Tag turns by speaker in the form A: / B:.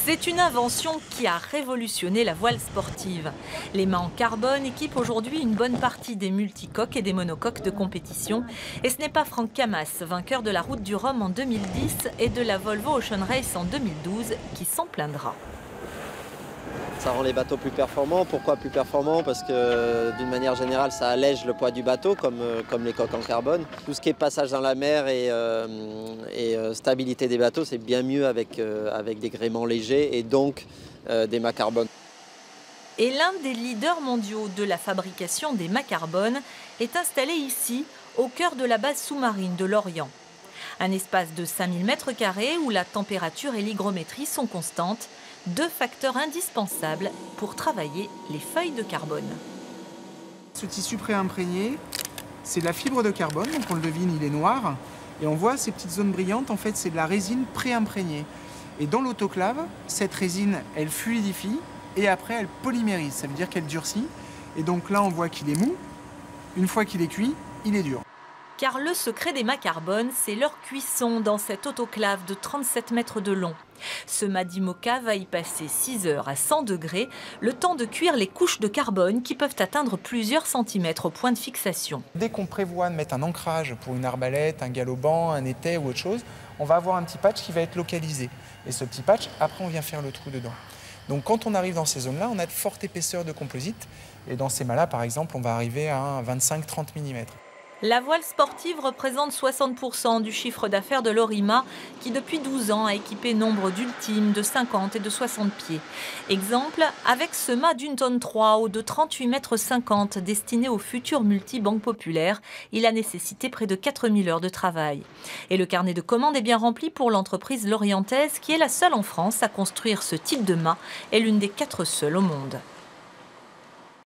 A: C'est une invention qui a révolutionné la voile sportive. Les mâts en carbone équipent aujourd'hui une bonne partie des multicoques et des monocoques de compétition. Et ce n'est pas Franck Camas, vainqueur de la Route du Rhum en 2010 et de la Volvo Ocean Race en 2012, qui s'en plaindra.
B: Ça rend les bateaux plus performants. Pourquoi plus performants? Parce que d'une manière générale, ça allège le poids du bateau, comme les coques en carbone. Tout ce qui est passage dans la mer et stabilité des bateaux, c'est bien mieux avec des gréements légers et donc des mâts carbone.
A: Et l'un des leaders mondiaux de la fabrication des mâts carbone est installé ici, au cœur de la base sous-marine de Lorient. Un espace de 5000 m² où la température et l'hygrométrie sont constantes, deux facteurs indispensables pour travailler les feuilles de carbone.
C: Ce tissu préimprégné, c'est de la fibre de carbone, donc on le devine, il est noir. Et on voit ces petites zones brillantes, en fait c'est de la résine préimprégnée. Et dans l'autoclave, cette résine, elle fluidifie et après elle polymérise, ça veut dire qu'elle durcit. Et donc là on voit qu'il est mou, une fois qu'il est cuit, il est dur.
A: Car le secret des mâts carbone, c'est leur cuisson dans cette autoclave de 37 mètres de long. Ce mât d'Imoca va y passer 6 heures à 100 degrés, le temps de cuire les couches de carbone qui peuvent atteindre plusieurs centimètres au point de fixation.
C: Dès qu'on prévoit de mettre un ancrage pour une arbalète, un galopant, un étai ou autre chose, on va avoir un petit patch qui va être localisé. Et ce petit patch, après on vient faire le trou dedans. Donc quand on arrive dans ces zones-là, on a de fortes épaisseurs de composite. Et dans ces mâts-là, par exemple, on va arriver à un 25-30 mm.
A: La voile sportive représente 60% du chiffre d'affaires de Lorima, qui depuis 12 ans a équipé nombre d'ultimes de 50 et de 60 pieds. Exemple, avec ce mât d'une tonne 3 ou de 38,50 m destiné aux futurs multi-banques populaires, il a nécessité près de 4000 heures de travail. Et le carnet de commandes est bien rempli pour l'entreprise lorientaise, qui est la seule en France à construire ce type de mât et l'une des 4 seules au monde.